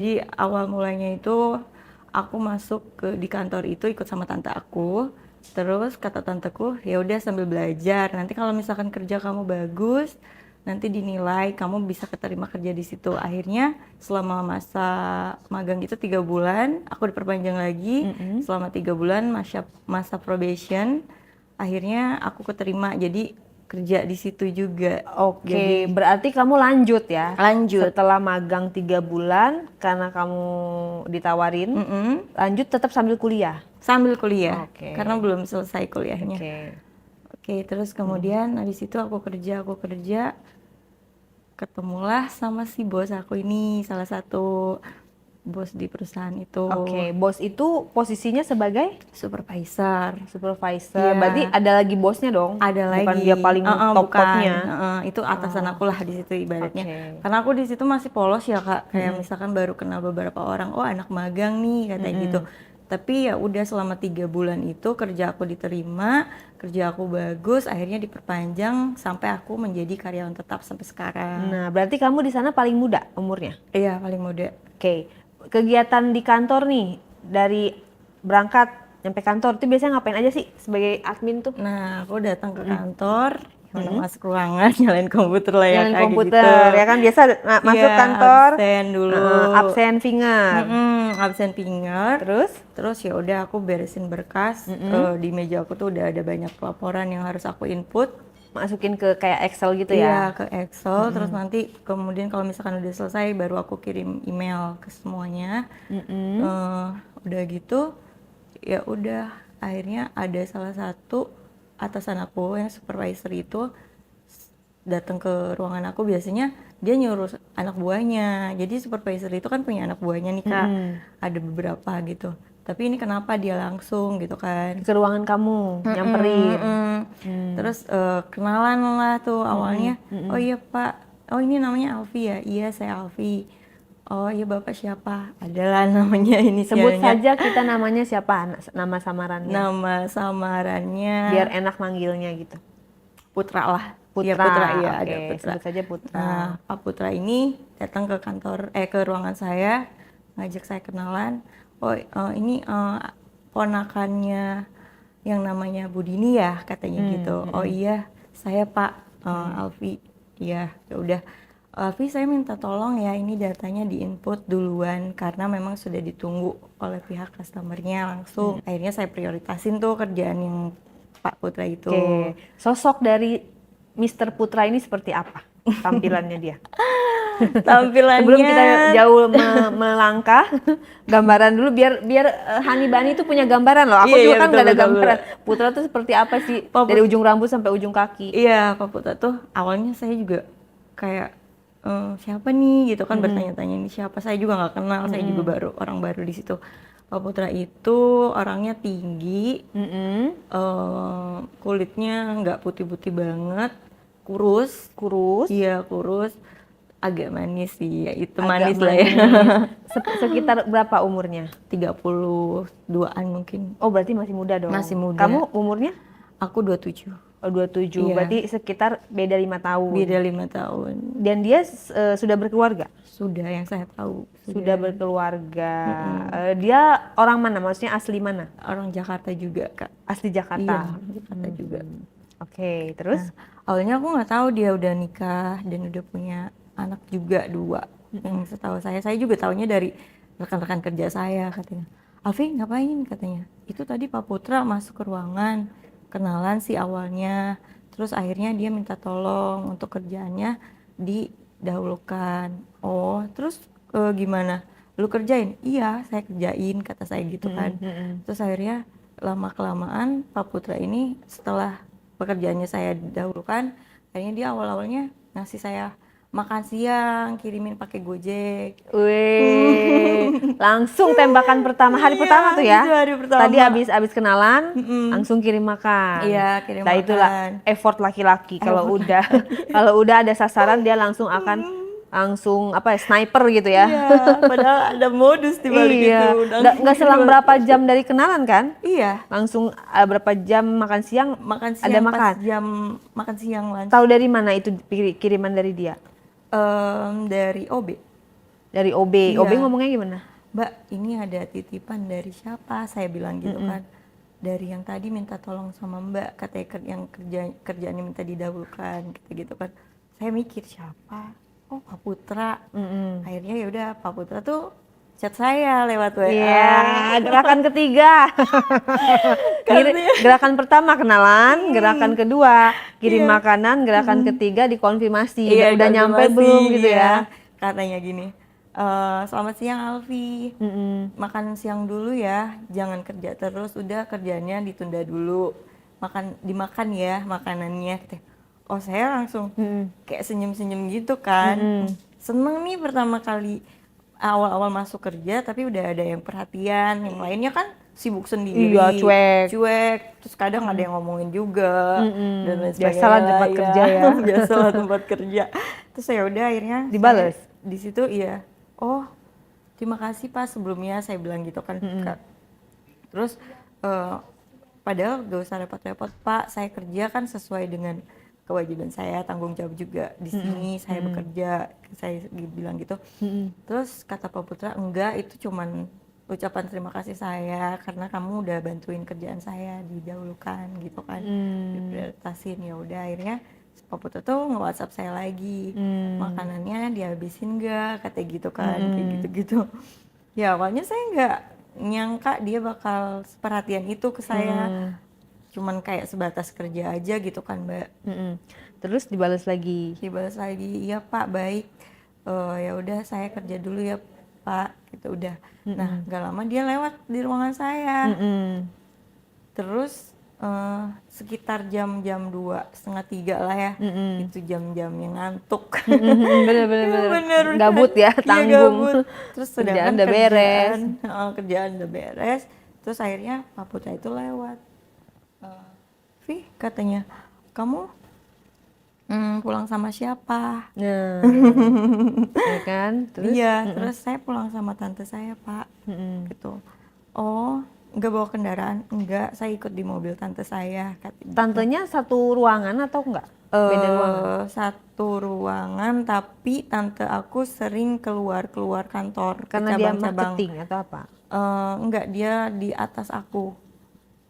Jadi awal mulanya itu aku masuk di kantor itu ikut sama tante aku. Terus kata tanteku, ya udah sambil belajar. Nanti kalau misalkan kerja kamu bagus, nanti dinilai kamu bisa keterima kerja di situ. Akhirnya selama masa magang itu 3 bulan, aku diperpanjang lagi. Selama 3 bulan masa probation, akhirnya aku keterima. Jadi kerja di situ juga. Oke, Jadi berarti kamu lanjut ya? lanjut. Setelah magang 3 bulan, karena kamu ditawarin, lanjut tetap sambil kuliah? Sambil kuliah, Oke. karena belum selesai kuliahnya. Oke. Oke, terus kemudian habis itu aku kerja, ketemulah sama si bos aku ini, salah satu bos di perusahaan itu, Oke, bos itu posisinya sebagai supervisor. supervisor. Iya, Berarti ada lagi bosnya dong? ada Bukan lagi. dia paling Bukan, top-topnya? itu atasan aku lah di situ ibaratnya. Oke. Karena aku di situ masih polos ya Kak, kayak misalkan baru kenal beberapa orang, oh anak magang nih katanya gitu. Tapi ya udah selama 3 bulan itu kerja aku diterima, kerja aku bagus, akhirnya diperpanjang sampai aku menjadi karyawan tetap sampai sekarang. Nah, berarti kamu di sana paling muda umurnya? Iya, paling muda. Oke, kegiatan di kantor nih, dari berangkat nyampe kantor itu biasanya ngapain aja sih sebagai admin tuh? Nah, aku datang ke kantor, masuk ruangan, nyalain komputer lah ya Nyalain kayak komputer, gitu. ya kan biasa masuk Iya, kantor, absen dulu. absen finger. Absen finger. Terus? Terus ya udah aku beresin berkas. Di meja aku tuh udah ada banyak laporan yang harus aku input. Masukin ke kayak Excel gitu Iya, ya? ke Excel. Terus nanti kemudian kalau misalkan udah selesai baru aku kirim email ke semuanya. Udah gitu, ya udah akhirnya ada salah satu atasan aku yang supervisor itu datang ke ruangan aku. Biasanya dia nyuruh anak buahnya, jadi supervisor itu kan punya anak buahnya nih Kak, ada beberapa gitu, tapi ini kenapa dia langsung gitu kan. Ke ruangan kamu, nyamperin. Terus kenalan lah tuh awalnya. Oh iya Pak, oh ini namanya Alfi ya. Iya saya Alfi. Oh iya Bapak siapa? Adalah namanya Sebut inisialnya. saja kita namanya siapa, nama samarannya. Nama samarannya Biar enak manggilnya gitu. Putra lah. Iya Putra, Putra, iya oke, ada Putra. sebut saja Putra. Nah, Pak Putra ini datang ke ke ruangan saya, ngajak saya kenalan. Oh, ini ponakannya yang namanya Budini ya, katanya gitu. Oh iya, saya Pak Alfi. Iya, ya udah. Alfi, saya minta tolong ya, ini datanya diinput duluan karena memang sudah ditunggu oleh pihak customernya langsung. Akhirnya saya prioritasin tuh kerjaan yang Pak Putra itu. Oke, sosok dari Mr. Putra ini seperti apa tampilannya dia? Tampilannya Sebelum kita jauh melangkah, gambaran dulu biar Hani Bani itu punya gambaran loh. Aku Iya, juga iya, kan betul, nggak ada betul, gambaran. Putra tuh seperti apa sih dari ujung rambut sampai ujung kaki? Iya, Pak Putra tuh awalnya saya juga kayak siapa nih gitu kan, bertanya-tanya ini siapa, saya juga nggak kenal, saya juga orang baru di situ. Pak Putra itu orangnya tinggi, kulitnya nggak putih-putih banget, kurus, iya kurus, agak manis sih, ya itu Agak manis lah ya. Sekitar berapa umurnya? 32-an mungkin. Oh, berarti masih muda dong. Masih muda. Kamu umurnya? Aku 27. Oh, 27. Iya. Berarti sekitar beda 5 tahun. Beda 5 tahun. Dan dia sudah berkeluarga? Sudah, yang saya tahu. Sudah berkeluarga. Dia orang mana? Maksudnya asli mana? Orang Jakarta juga, Kak. Asli Jakarta. Iya, Jakarta juga. Oke, terus? Awalnya aku nggak tahu dia udah nikah dan udah punya anak juga 2. Yang setahu saya juga taunya dari rekan-rekan kerja saya, katanya. Alfi ngapain, katanya. Itu tadi Pak Putra masuk ke ruangan, kenalan sih awalnya. Terus akhirnya dia minta tolong untuk kerjaannya didahulukan. Oh, terus gimana? Lu kerjain? Iya, saya kerjain, kata saya gitu kan. Terus akhirnya lama-kelamaan Pak Putra ini setelah pekerjaannya saya dahulukan, akhirnya dia awal-awalnya ngasih saya makan siang, kirimin pakai Gojek. Wih, langsung tembakan pertama hari Iya, pertama tuh ya. itu hari pertama. Tadi habis kenalan, langsung kirim makan. Iya, kirim nah, makan. itulah effort laki-laki. Kalau udah ada sasaran dia langsung akan sniper gitu ya. Iya, padahal ada modus di balik iya. itu. Nggak selang berapa jam dari kenalan kan? Iya. Langsung berapa jam makan siang? Makan siang ada pas makan. jam makan siang lunch. Tahu dari mana itu kiriman dari dia? Dari OB. Dari OB. Iya. OB ngomongnya gimana? Mbak, ini ada titipan dari siapa? Saya bilang gitu kan. Dari yang tadi minta tolong sama Mbak, katanya yang kerjaannya minta didahulukan, gitu kan. Saya mikir siapa? Oh, Pak Putra. Akhirnya ya udah Pak Putra tuh chat saya lewat WA. Iya, gerakan ketiga. Gerakan pertama kenalan, gerakan kedua kirim makanan, gerakan ketiga dikonfirmasi. Iya, Udah nyampe konfirmasi, belum gitu ya? Katanya gini, selamat siang Alfi, makan siang dulu ya, jangan kerja terus, udah kerjanya ditunda dulu, dimakan ya makanannya. Oh saya langsung kayak senyum-senyum gitu kan, seneng nih pertama kali awal-awal masuk kerja, tapi udah ada yang perhatian, yang lainnya kan sibuk sendiri, Iya, cuek. terus kadang ada yang ngomongin juga dan lain sebagainya. Biasalah tempat kerja ya. Biasalah tempat kerja. Terus ya udah akhirnya Dibales? di situ iya, oh terima kasih Pak sebelumnya, saya bilang gitu kan. Terus padahal gak usah repot-repot Pak, saya kerja kan sesuai dengan kewajiban saya, tanggung jawab juga di sini, saya bekerja, saya bilang gitu. Terus kata Pak Putra, enggak, itu cuman ucapan terima kasih saya karena kamu udah bantuin kerjaan saya, didahulukan gitu kan, diprioritasin. Ya udah akhirnya Pak Putra tuh nge-WhatsApp saya lagi, makanannya dihabisin nggak, katanya gitu kan, kayak gitu-gitu. Ya awalnya saya nggak nyangka dia bakal seperhatian itu ke saya, cuman kayak sebatas kerja aja gitu kan Mbak. Terus dibalas lagi. Dibalas lagi, iya Pak baik, ya udah saya kerja dulu ya Pak, gitu udah. Nah nggak lama dia lewat di ruangan saya. Terus sekitar jam-jam 2, setengah 3 lah ya, itu jam-jamnya ngantuk. Bener-bener gabut ya, Iya, tanggung. gabut. Terus sedangkan Kerjaan udah beres. kerjaan udah beres. Terus akhirnya Pak Putra itu lewat. Vi katanya, kamu pulang sama siapa? Nah, ya kan? Terus? Iya, terus saya pulang sama tante saya Pak, gitu. Oh, nggak bawa kendaraan? Enggak, saya ikut di mobil tante saya. Tantenya satu ruangan atau enggak? Beda ruangan? Satu ruangan, tapi tante aku sering keluar kantor ke Karena dia cabang-cabang. marketing atau apa? Enggak, dia di atas aku.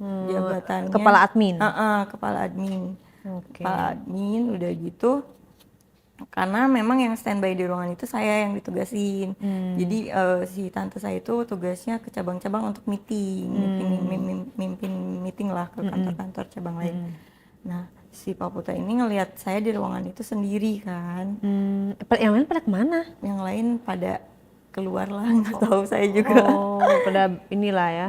Jabatannya Kepala admin? Kepala admin. Oke. Kepala admin udah gitu, karena memang yang standby di ruangan itu saya yang ditugasin. Jadi si tante saya itu tugasnya ke cabang-cabang untuk meeting, mimpin meeting lah ke kantor-kantor cabang lain. Nah si Pak Putra ini ngelihat saya di ruangan itu sendiri kan. Yang lain pada kemana? Yang lain pada keluar lah, nggak tahu saya juga. Oh, pada inilah ya.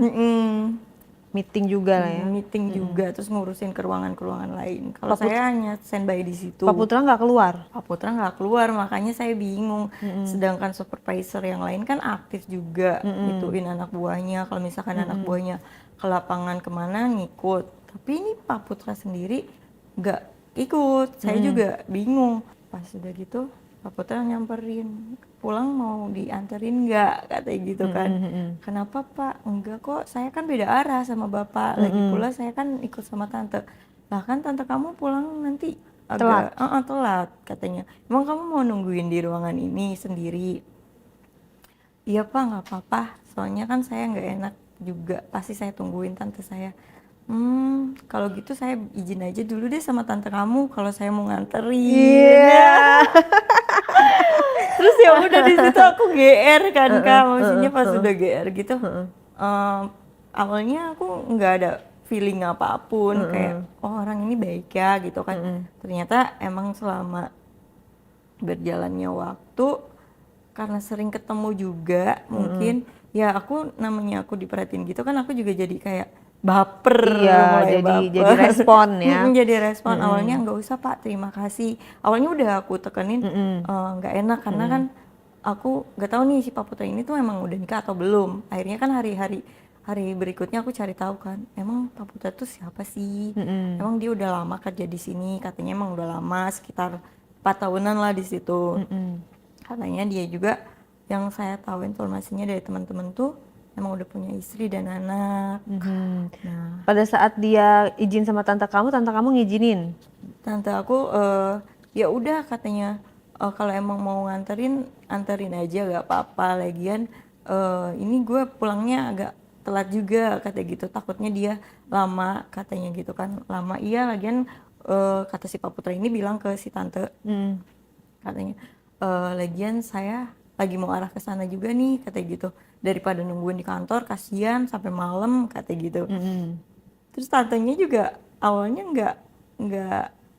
Meeting juga lah ya. Meeting juga, terus ngurusin ke ruangan lain. Kalau saya hanya standby di situ. Pak Putra nggak keluar? Pak Putra nggak keluar, makanya saya bingung. Sedangkan supervisor yang lain kan aktif juga, ngituin anak buahnya. Kalau misalkan anak buahnya ke lapangan kemana ngikut. Tapi ini Pak Putra sendiri nggak ikut. Saya juga bingung. Pas udah gitu, Pak Putra nyamperin, pulang mau dianterin nggak, katanya gitu kan. Kenapa Pak? Enggak kok, saya kan beda arah sama Bapak. Lagi pula saya kan ikut sama tante. Bahkan tante kamu pulang nanti agak telat katanya. Emang kamu mau nungguin di ruangan ini sendiri? Iya Pak, nggak apa-apa. Soalnya kan saya nggak enak juga. Pasti saya tungguin tante saya. Kalau gitu saya izin aja dulu deh sama tante kamu kalau saya mau nganterin. Iya. Terus ya udah di situ aku GR kan Kak, maksudnya pas udah GR gitu. Awalnya aku nggak ada feeling apapun, kayak oh orang ini baik ya gitu kan. Ternyata emang selama berjalannya waktu, karena sering ketemu juga mungkin ya namanya aku diperhatiin gitu kan, aku juga jadi kayak baper. Iya, mulai jadi respon ya. Jadi respon. Awalnya nggak usah Pak, terima kasih. Awalnya udah aku tekenin nggak enak karena kan aku nggak tahu nih si Pak Putra ini tuh emang udah nikah atau belum. Akhirnya kan hari berikutnya aku cari tahu kan, emang Pak Putra tuh siapa sih? Emang dia udah lama kerja di sini, katanya emang udah lama, sekitar 4 tahunan lah di situ. Katanya dia juga, yang saya tahu informasinya dari teman-teman tuh emang udah punya istri dan anak. Nah, Pada saat dia izin sama tante kamu ngizinin? tante aku ya udah katanya, kalau emang mau nganterin, anterin aja gak apa-apa. Lagian ini gue pulangnya agak telat juga katanya gitu, takutnya dia lama katanya gitu kan. Lama iya, lagian kata si Pak Putra ini bilang ke si tante katanya, lagian saya lagi mau arah ke sana juga nih katanya gitu, daripada nungguin di kantor kasihan sampai malam katanya gitu. Terus tantenya juga awalnya nggak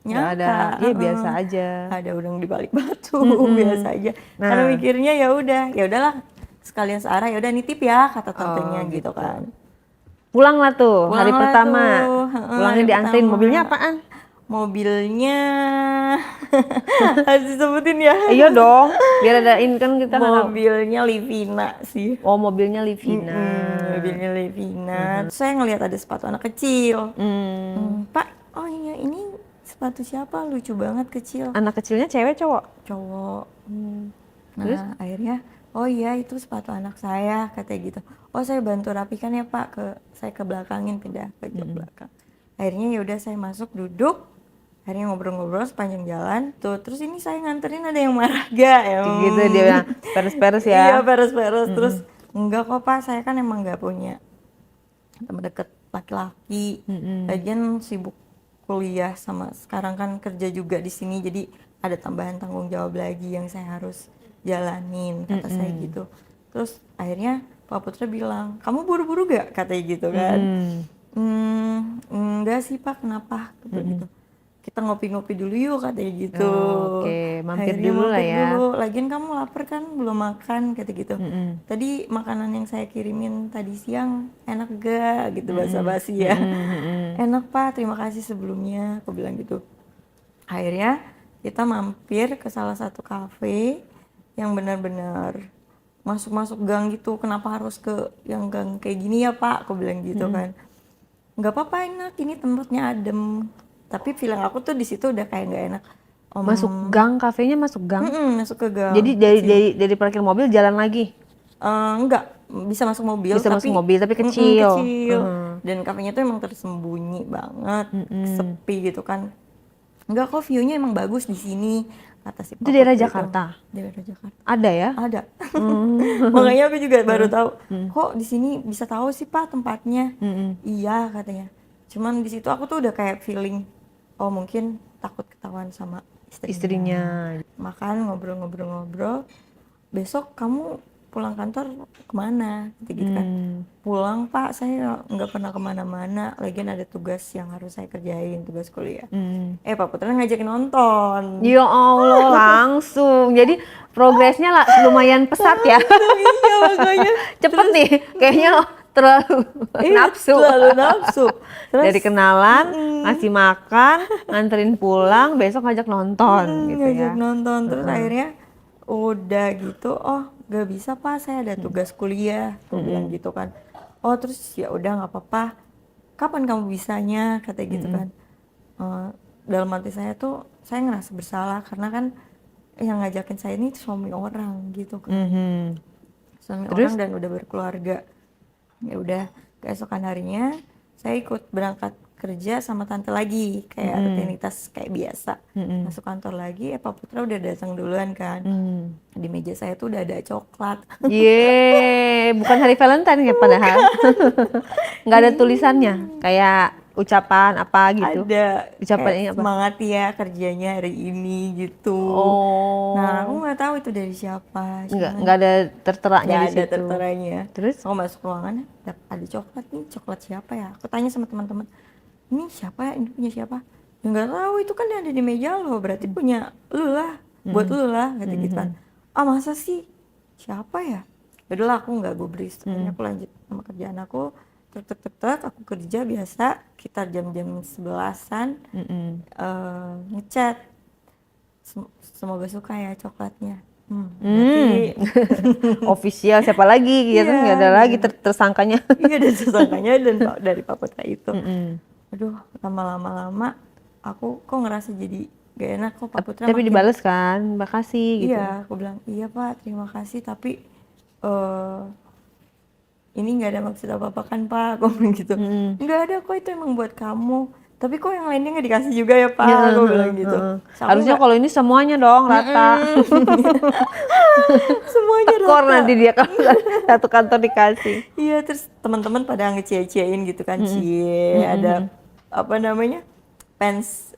Nggak ada, nyangka, iya biasa aja. ada udang di balik batu, biasa aja. Nah. Karena mikirnya ya udahlah sekalian searah, ya udah nitip ya kata tantenya gitu gitu. kan. Pulang lah tuh, hari Pulanglah pertama. tuh, Pulangnya hari dianterin, pertama. mobilnya apaan? Mobilnya harus disebutin ya. Iya dong, biar ada in kan kita nggak tahu. Mobilnya Livina sih. Oh, mobilnya Livina. Mobilnya Livina. Saya ngelihat ada sepatu anak kecil. Pak, oh iya ini sepatu siapa? Lucu banget kecil. Anak kecilnya cewek cowok? Cowok. Nah, Terus? akhirnya, oh iya itu sepatu anak saya, katanya gitu. Oh saya bantu rapikan ya Pak, saya ke belakangin, pindah ke jok belakang. Akhirnya ya udah saya masuk duduk, akhirnya ngobrol-ngobrol sepanjang jalan. Tuh, terus ini saya nganterin ada yang marah gak? Gitu dia bilang, peres-peres ya. Iya peres-peres. Terus enggak kok Pak, saya kan emang nggak punya teman deket laki-laki. Lagian sibuk kuliah sama sekarang kan kerja juga di sini, jadi ada tambahan tanggung jawab lagi yang saya harus jalanin, kata saya gitu. Terus akhirnya Pak Putra bilang, kamu buru-buru gak? Katanya gitu kan. Enggak sih Pak, kenapa? Gitu. Kita ngopi-ngopi dulu yuk katanya gitu. Oke, mampir Akhirnya dulu lah mampir ya. dulu. Lagian kamu lapar kan, belum makan kata gitu. Tadi makanan yang saya kirimin tadi siang enak gak? Gitu basa-basi ya. Enak Pak, terima kasih sebelumnya, aku bilang gitu. Akhirnya kita mampir ke salah satu kafe yang benar-benar masuk-masuk gang gitu. Kenapa harus ke yang gang kayak gini ya Pak? Aku bilang gitu kan. Nggak apa-apa, enak, ini tempatnya adem. Tapi feeling aku tuh di situ udah kayak nggak enak. Masuk gang, kafenya masuk gang. Masuk ke gang. Jadi dari parkir mobil jalan lagi. Enggak, bisa masuk mobil, Bisa tapi masuk mobil tapi kecil. kecil. Dan kafenya tuh emang tersembunyi banget, sepi gitu kan. Enggak kok, view-nya emang bagus di sini, kata si Itu Pak daerah Putri Jakarta. Daerah Jakarta. Ada ya? Ada. Makanya aku juga baru tahu. Kok di sini bisa tahu sih Pak tempatnya? Iya katanya. Cuman di situ aku tuh udah kayak feeling, oh mungkin takut ketahuan sama Istrinya. Makan ngobrol-ngobrol-ngobrol. Besok kamu pulang kantor kemana? Gitu kan. Pulang Pak, saya nggak pernah kemana-mana. Lagian ada tugas yang harus saya kerjain, tugas kuliah. Pak Putra ngajakin nonton. Ya Allah, langsung. Jadi progresnya lah lumayan pesat ya. Iya makanya. Cepet nih, kayaknya terlalu nafsu. Terlalu nafsu. Terus Dari kenalan, ngasih makan, nganterin pulang, besok ngajak nonton gitu ngajak ya. nonton. Terus akhirnya udah gitu, oh gak bisa Pak, saya ada tugas kuliah. Aku bilang gitu kan. Oh terus ya udah nggak apa-apa. Kapan kamu bisanya? Kata gitu kan. Dalam hati saya tuh, saya ngerasa bersalah karena kan yang ngajakin saya ini suami orang gitu kan. Suami orang dan udah berkeluarga. Ya udah, keesokan harinya saya ikut berangkat kerja sama tante lagi, kayak rutinitas kayak biasa. Masuk kantor lagi, Pak Putra udah datang duluan kan. Di meja saya tuh udah ada coklat. Yeay, bukan hari Valentine ya padahal. Nggak ada tulisannya, kayak ucapan apa gitu. Ada Ucapannya apa? semangat ya kerjanya hari ini gitu. Oh. Nah aku nggak tahu itu dari siapa. Nggak ada terteranya di Nggak ada situ. terteranya. Terus? Aku masuk ruangan, ada coklat nih, coklat siapa ya? Aku tanya sama teman-teman, ini siapa ya? Ini punya siapa? Ya nggak tahu, itu kan ada di meja lo, berarti punya lu lah, buat lu lah, kata gitu kan. Ah masa sih? Siapa ya? Yaudahlah aku nggak gubris, akhirnya aku lanjut sama kerjaan aku. Tek, aku kerja biasa, sekitar jam-jam 11-an, ngechat, semoga suka ya coklatnya. Berarti Official siapa lagi gitu, Iya. nggak ada lagi tersangkanya. iya ada tersangkanya dan dari Pak Putra itu. Aduh, lama-lama aku kok ngerasa jadi gak enak kok Pak Putra. Tapi dibales kan, makasih gitu. Iya, aku bilang iya Pak, terima kasih, tapi ini nggak ada maksud apa-apa kan Pak, aku bilang gitu. Nggak ada kok, itu emang buat kamu. tapi kok yang lainnya nggak dikasih juga ya Pak, aku bilang gitu. Terus aku Harusnya nggak- kalau ini semuanya dong rata. semuanya Tekor rata. nanti dia kalau satu kantor dikasih. Iya, terus teman-teman pada ngecie-ciein gitu kan, cie ada apa namanya, pants,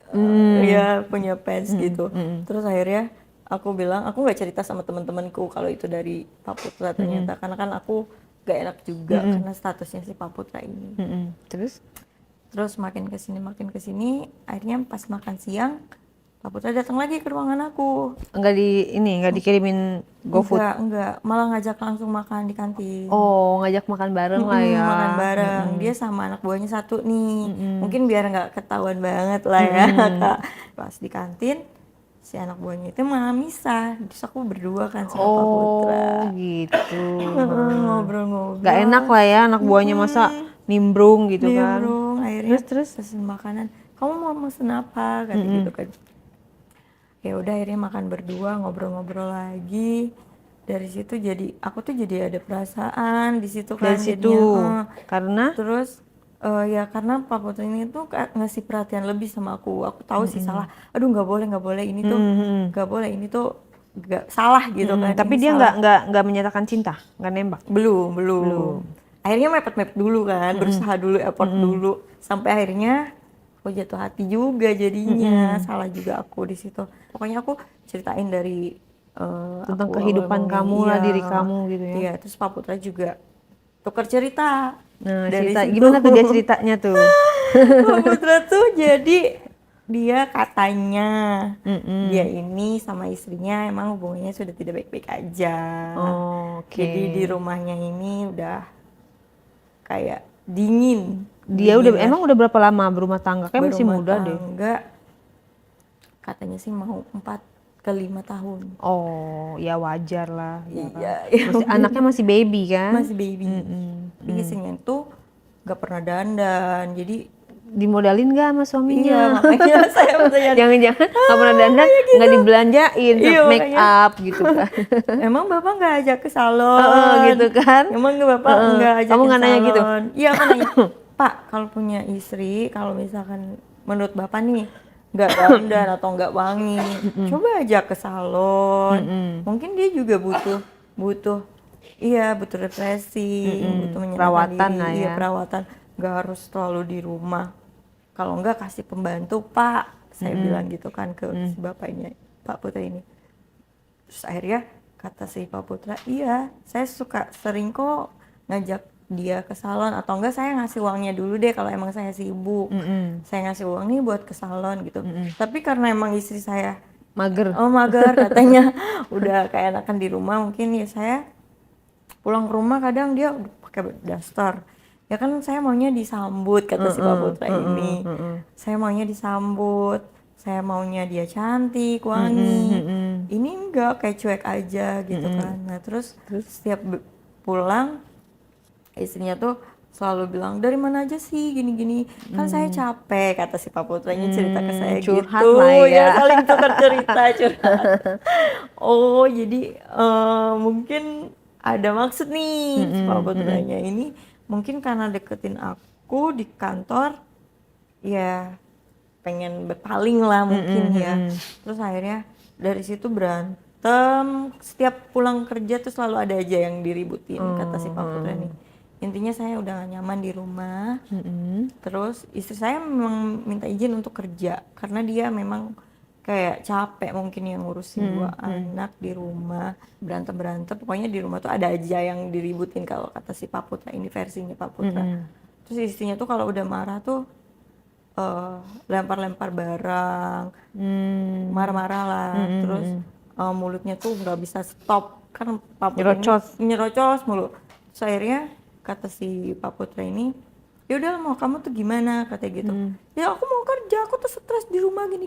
ya punya pants gitu. Terus akhirnya aku bilang aku nggak cerita sama teman-temanku kalau itu dari Pak Putra ternyata, karena kan aku gak enak juga karena statusnya si Pak Putra ini. Terus? Terus makin kesini, akhirnya pas makan siang Pak Putra datang lagi ke ruangan aku. Enggak dikirimin GoFood. Enggak, malah ngajak langsung makan di kantin. Oh, ngajak makan bareng lah ya. Makan bareng. Dia sama anak buahnya satu nih. Mungkin biar nggak ketahuan banget lah ya, Kak. Pas di kantin, si anak buahnya itu malah misah. Terus aku berdua kan sama Pak Putra. Oh, gitu. Ngobrol-ngobrol. Gak enak lah ya anak buahnya masa nimbrung gitu kan. Nimbrung. Akhirnya Terus? pesen makanan. Kamu mau pesen apa? Kata gitu kan. Ya udah akhirnya makan berdua, ngobrol-ngobrol lagi. Dari situ jadi aku tuh jadi ada perasaan di situ kan Dari situ. jadinya, Karena terus ya karena Pak Putra ini tuh ngasih perhatian lebih sama aku tahu sih salah, aduh nggak boleh ini tuh nggak boleh, ini tuh nggak salah gitu kan. tapi Ini dia salah. nggak menyatakan cinta, nggak nembak. belum akhirnya mepet dulu kan, berusaha dulu, effort dulu, sampai akhirnya aku jatuh hati juga jadinya. Salah juga aku di situ. Pokoknya aku ceritain dari Tentang aku kehidupan awal kamu ngomongin, lah, iya, diri kamu gitu ya. iya. Terus Pak Putra juga tukar cerita Nah, dari cerita situ. gimana tuh dia ceritanya tuh? Pak Putra tuh jadi dia katanya dia ini sama istrinya emang hubungannya sudah tidak baik-baik aja. Oke. Jadi di rumahnya ini udah kayak dingin. Dia udah Dingin lah. emang udah berapa lama berumah tangga? Kayak masih Berumah muda deh. tangga, katanya sih mau 4 ke 5 tahun. Oh, ya wajar lah. Ya kan? Iya, Masih, anaknya masih baby kan? masih baby. Tapi istrinya tuh gak pernah dandan, jadi Dimodalin gak sama iya suaminya? makanya saya bertanya, Jangan-jangan nggak pernah dandan, nggak dibelanjain, Iya, make makanya. up gitu kan? emang bapak nggak ajak ke salon? Gitu kan? Emang bapak nggak ajak Kamu ke nggak nanya gitu? salon? Iya kan nanya, Pak kalau punya istri, kalau misalkan menurut bapak nih nggak dandan atau nggak wangi, coba ajak ke salon. Mungkin dia juga butuh refreshing, butuh menyenangkan Perawatan diri, lah iya ya. perawatan, nggak harus selalu di rumah. Kalau nggak kasih pembantu Pak, saya bilang gitu kan ke si bapaknya Pak Putra ini. Terus akhirnya kata si Pak Putra, iya saya suka sering kok ngajak dia ke salon, atau enggak saya ngasih uangnya dulu deh kalau emang saya sibuk. Saya ngasih uang nih buat ke salon gitu. Tapi karena emang istri saya Mager. mager katanya, udah kayak enakan di rumah, mungkin ya saya pulang ke rumah kadang dia udah pakai daster. Ya kan saya maunya disambut, kata si Pak Putra ini. Saya maunya disambut, saya maunya dia cantik, wangi. Ini enggak, kayak cuek aja gitu kan. Nah terus setiap pulang, istrinya tuh selalu bilang, dari mana aja sih gini-gini, kan saya capek, kata si Pak Putranya cerita ke saya curhat gitu. lah ya. Saling tukar cerita, curhat. Oh jadi mungkin ada maksud nih si Pak Putranya ini, mungkin karena deketin aku di kantor, ya pengen berpaling lah mungkin ya. Terus akhirnya dari situ berantem, setiap pulang kerja tuh selalu ada aja yang diributin, kata si Pak Putra nih. Intinya saya udah gak nyaman di rumah. Terus istri saya memang minta izin untuk kerja karena dia memang kayak capek mungkin yang ngurusin 2 anak di rumah, berantem pokoknya di rumah tuh ada aja yang diributin kalau kata si Pak Putra, ini versinya Pak Putra. Terus istrinya tuh kalau udah marah tuh lempar-lempar barang, marah-marah lah, terus mulutnya tuh nggak bisa stop kan, Pak Putra ini nyerocos mulu. Terus akhirnya kata si Pak Putra ini, ya udah mau kamu tuh gimana, katanya gitu. Ya aku mau kerja, aku tuh stres di rumah gini.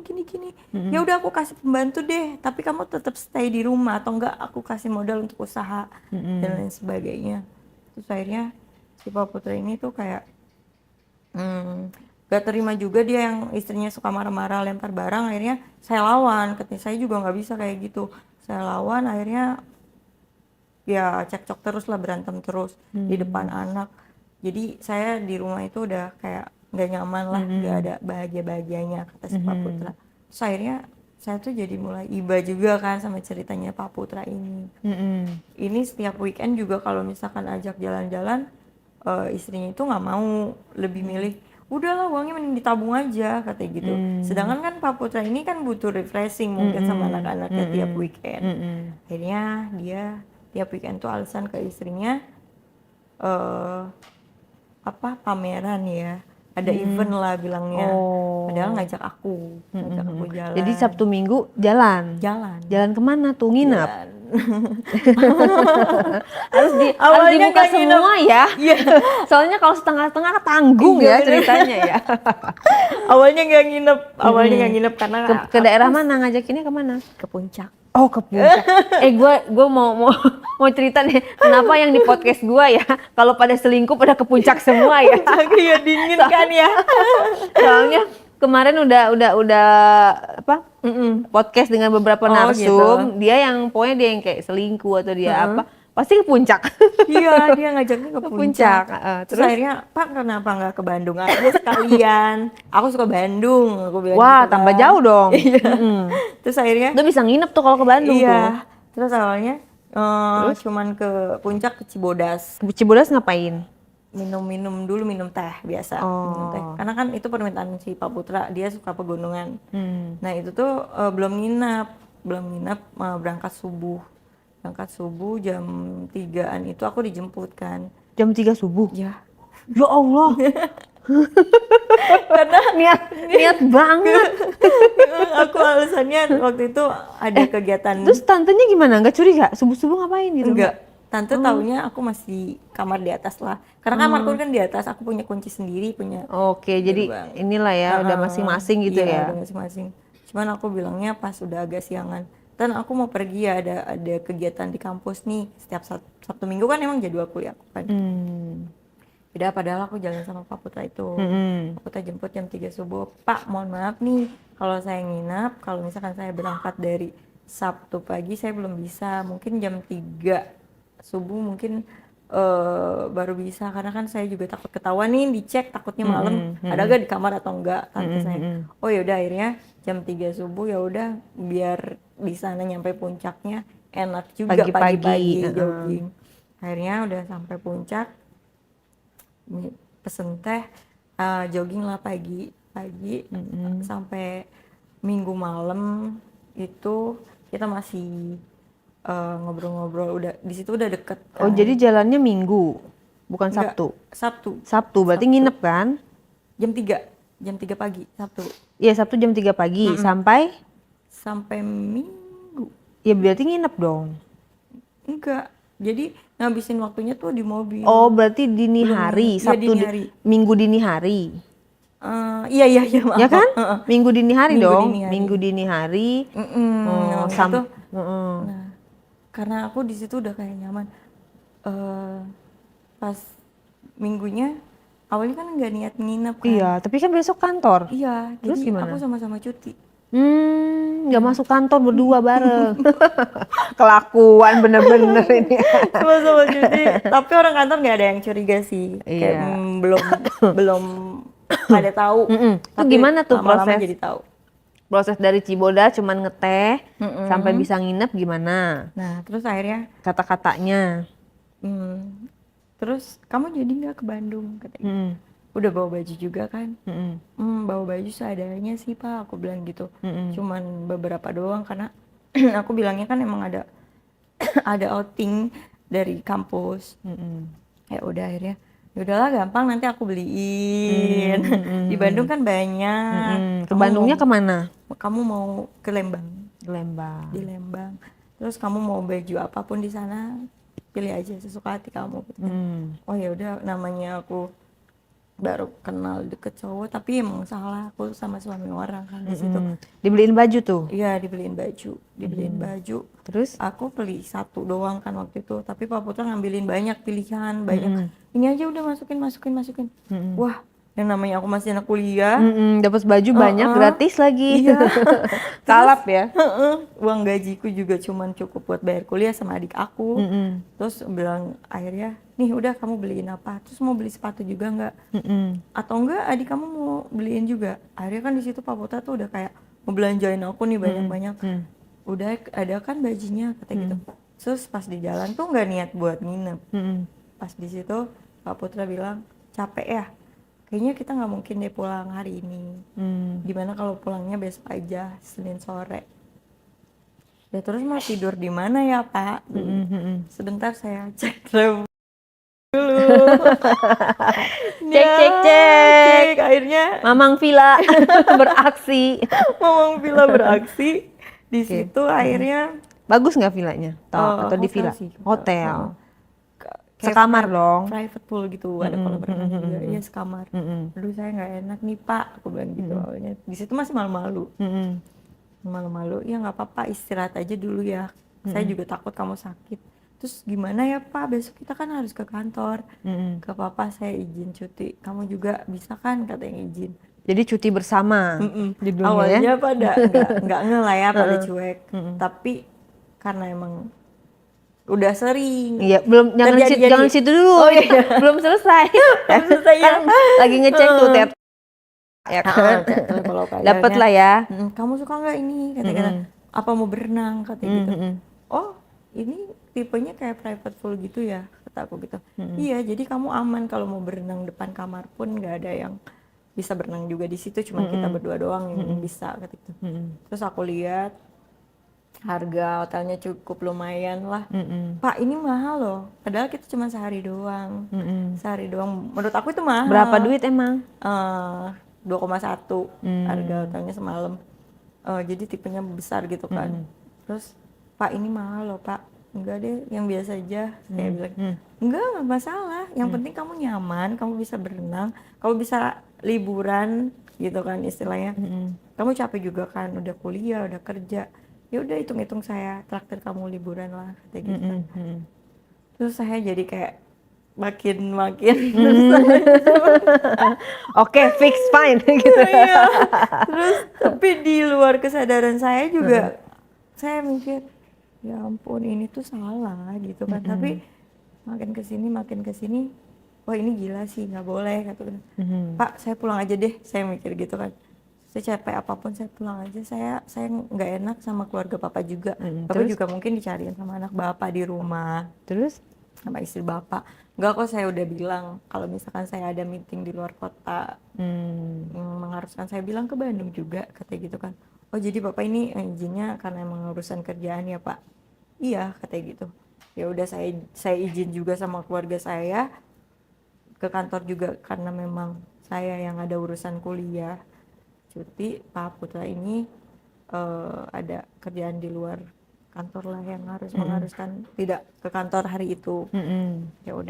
Ya udah aku kasih pembantu deh, tapi kamu tetap stay di rumah, atau enggak aku kasih modal untuk usaha dan lain sebagainya. Terus akhirnya si Pak Putra ini tuh kayak gak terima juga dia yang istrinya suka marah-marah, lempar barang. Akhirnya saya lawan, katanya saya juga nggak bisa kayak gitu. Saya lawan, akhirnya ya cekcok terus lah, berantem terus di depan anak. Jadi saya di rumah itu udah kayak nggak nyaman lah, nggak ada bahagianya kata si Pak Putra. Terus akhirnya saya tuh jadi mulai iba juga kan sama ceritanya Pak Putra ini. Ini setiap weekend juga kalau misalkan ajak jalan-jalan, istrinya itu nggak mau, lebih milih udahlah uangnya mending ditabung aja katanya gitu. Sedangkan kan Pak Putra ini kan butuh refreshing mungkin sama anak-anaknya tiap weekend. Akhirnya dia tiap weekend tuh alasan ke istrinya pameran ya, ada event lah bilangnya. Padahal ngajak aku jalan. Jadi Sabtu Minggu jalan kemana tuh, nginep? Jalan. harus Awalnya dibuka nggak nginep. semua ya. Iya. Soalnya kalau setengah-setengah tanggung ya ceritanya ya. Awalnya nggak nginep karena Ke daerah mana ngajakinnya, kemana? ke puncak. Oh, ke puncak. Gue mau cerita nih, kenapa yang di podcast gue ya kalau pada selingkuh pada ke puncak semua ya. Iya dingin kan ya. Soalnya kemarin udah podcast dengan beberapa narsum, dia yang kayak selingkuh atau dia pasti ke puncak. Iya, dia ngajaknya ke puncak. Terus Terus akhirnya, Pak kenapa nggak ke Bandung aja sekalian? Aku suka Bandung, aku bilang wah, gitu tambah kan. jauh dong. Iya. Terus akhirnya Lu bisa nginep tuh kalau ke Bandung tuh. iya. Terus awalnya cuman ke puncak, ke Cibodas. Ke Cibodas ngapain? Minum teh biasa. Minum teh. Karena kan itu permintaan si Pak Putra, dia suka pegunungan. Nah itu tuh belum nginep, berangkat subuh jam 3-an itu aku dijemput kan. Jam 3 subuh? Ya. Ya Allah. Karena niat banget. aku alasannya waktu itu ada kegiatan. Terus tantenya gimana? Nggak curiga? Subuh-subuh ngapain gitu? Enggak. Tante taunya aku masih kamar di atas lah. Karena kamarku kan di atas, aku punya kunci sendiri, punya. Oke, jadi gerbang. inilah ya, udah masing-masing gitu Iya, ya. udah masing-masing. Cuman aku bilangnya pas udah agak siangan. Dan aku mau pergi ya, ada kegiatan di kampus nih. Setiap Sabtu Minggu kan emang jadwal kuliah aku kan. Udah, padahal aku jalan sama Pak Putra itu. Pak Putra jemput jam 3 subuh. Pak, mohon maaf nih, kalau saya nginap, kalau misalkan saya berangkat dari Sabtu pagi, saya belum bisa. Mungkin jam 3 subuh mungkin baru bisa, karena kan saya juga takut ketahuan nih, dicek takutnya malam ada gak di kamar atau enggak tante saya. Oh ya udah, akhirnya jam 3 subuh ya udah, biar di sana nyampe puncaknya enak juga pagi-pagi jogging. Akhirnya udah sampai puncak, pesen teh, jogging lah pagi sampai Minggu malam itu kita masih ngobrol-ngobrol, udah di situ udah deket kan. Oh, jadi jalannya Minggu, bukan Sabtu? Sabtu, berarti nginep kan? Jam 3 pagi, Sabtu. Iya, Sabtu jam 3 pagi, sampai Minggu. Ya berarti nginep dong? Enggak, jadi ngabisin waktunya tuh di mobil. Oh, berarti dini hari, iya, Sabtu, dini hari. Minggu dini hari. Iya, maaf. Ya kan? Minggu dini hari Minggu dong. dini hari. Minggu dini hari. Nah, karena aku di situ udah kayak nyaman. Pas minggunya awalnya kan nggak niat nginep kan. Iya, tapi kan besok kantor. Iya, Terus jadi gimana? aku sama-sama cuti. Nggak masuk kantor berdua bareng. Kelakuan bener-bener ini. Sama-sama cuti. Tapi orang kantor nggak ada yang curiga sih. Iya. Kayak belum pada tahu. Itu gimana tuh lama-lama proses? jadi tahu. Proses dari Cibodas cuman ngeteh sampai bisa nginep gimana? Nah, terus akhirnya Kata-katanya. terus kamu jadi nggak ke Bandung katanya. Udah bawa baju juga kan. Bawa baju seadanya sih Pak, aku bilang gitu. Cuman beberapa doang, karena aku bilangnya kan emang ada outing dari kampus. Ya udah, akhirnya ya udahlah gampang, nanti aku beliin. Di Bandung kan banyak. Ke Bandungnya kemana? Kamu mau ke Lembang. Lembang. Di Lembang. Terus kamu mau baju apapun di sana, pilih aja sesuka hati kamu gitu kan. Oh ya udah, namanya aku baru kenal deket cowok, tapi emang salah aku sama suami orang kan di situ. Dibeliin baju tuh? Iya, dibeliin baju. Terus? Aku beli satu doang kan waktu itu, tapi Pak Putra ngambilin banyak pilihan, banyak. Ini aja udah masukin. Wah, yang namanya aku masih anak kuliah. Dapat baju banyak gratis lagi. Iya. Kalap ya. Uang gajiku juga cuman cukup buat bayar kuliah sama adik aku. Mm-mm. Terus bilang akhirnya, nih udah kamu beliin apa? Terus mau beli sepatu juga nggak? Mm-mm. Atau enggak adik kamu mau beliin juga? Akhirnya kan di situ Pak Putra tuh udah kayak mau belanjain aku nih banyak-banyak. Udah ada kan bajunya kata gitu. Terus pas di jalan tuh nggak niat buat nginep. Mm-mm. Pas di situ Pak Putra bilang, capek ya? Kayaknya kita nggak mungkin deh pulang hari ini. Gimana kalau pulangnya besok aja, Senin sore. Ya terus mau tidur di mana ya Pak? Sebentar saya cek dulu. Cek. Akhirnya Mamang Villa beraksi. Mamang Villa beraksi. Di situ akhirnya Bagus nggak villanya? Atau di hotel villa? sih, Hotel. kayak Sekamar dong. private pool gitu, ada kolam renang juga. Iya sekamar. Aduh saya nggak enak nih Pak, aku bilang gitu awalnya. Di situ masih malu-malu. Malu-malu, ya nggak apa-apa istirahat aja dulu ya. Saya juga takut kamu sakit. Terus gimana ya Pak, besok kita kan harus ke kantor. Ke Papa saya izin cuti. Kamu juga bisa kan katanya izin. Jadi cuti bersama judulnya ya. Awalnya pada nggak nge lah ya, pada cuek. Tapi karena emang udah sering. Iya, belum jangan situ dulu. Oh iya. Belum selesai. Belum selesai ya. Kan lagi ngecek tuh tet. Ya kan. Dapat lah ya. Kamu suka nggak ini? Kata-kata. Apa mau berenang? Kata gitu. Oh, ini tipenya kayak private pool gitu ya? Kata aku gitu. Iya, jadi kamu aman kalau mau berenang depan kamar pun nggak ada yang bisa berenang juga di situ. Cuma kita berdua doang yang bisa. Kata gitu. Terus aku lihat harga hotelnya cukup lumayan lah. Pak ini mahal loh, padahal kita cuma sehari doang. Sehari doang, menurut aku itu mahal. Berapa duit emang? 2,1 harga hotelnya semalam. Jadi tipenya besar gitu kan. Terus Pak ini mahal loh Pak. Enggak deh, yang biasa aja. Saya bilang enggak masalah, yang penting kamu nyaman, kamu bisa berenang, kamu bisa liburan gitu kan istilahnya. Kamu capek juga kan, udah kuliah, udah kerja, ya udah hitung-hitung saya traktir kamu liburan lah kayak gitu. Terus saya jadi kayak makin Oke, fix fine gitu. Iya. Terus tapi di luar kesadaran saya juga saya mikir ya ampun ini tuh salah gitu kan. Tapi makin kesini wah ini gila sih, nggak boleh kata Pak saya pulang aja deh, saya mikir gitu kan. Saya capek apapun saya pulang aja, saya nggak enak sama keluarga Papa juga. Papa juga mungkin dicariin sama anak Bapak di rumah, Terus sama istri Bapak. Enggak kok, saya udah bilang kalau misalkan saya ada meeting di luar kota yang mengharuskan saya bilang ke Bandung juga katanya gitu kan. Oh jadi Bapak ini izinnya karena emang urusan kerjaan ya Pak? Iya katanya gitu. Ya udah saya izin juga sama keluarga saya ke kantor juga karena memang saya yang ada urusan kuliah cuti. Pak Putra ini ada kerjaan di luar kantor lah yang harus mengharuskan tidak ke kantor hari itu. Ya udah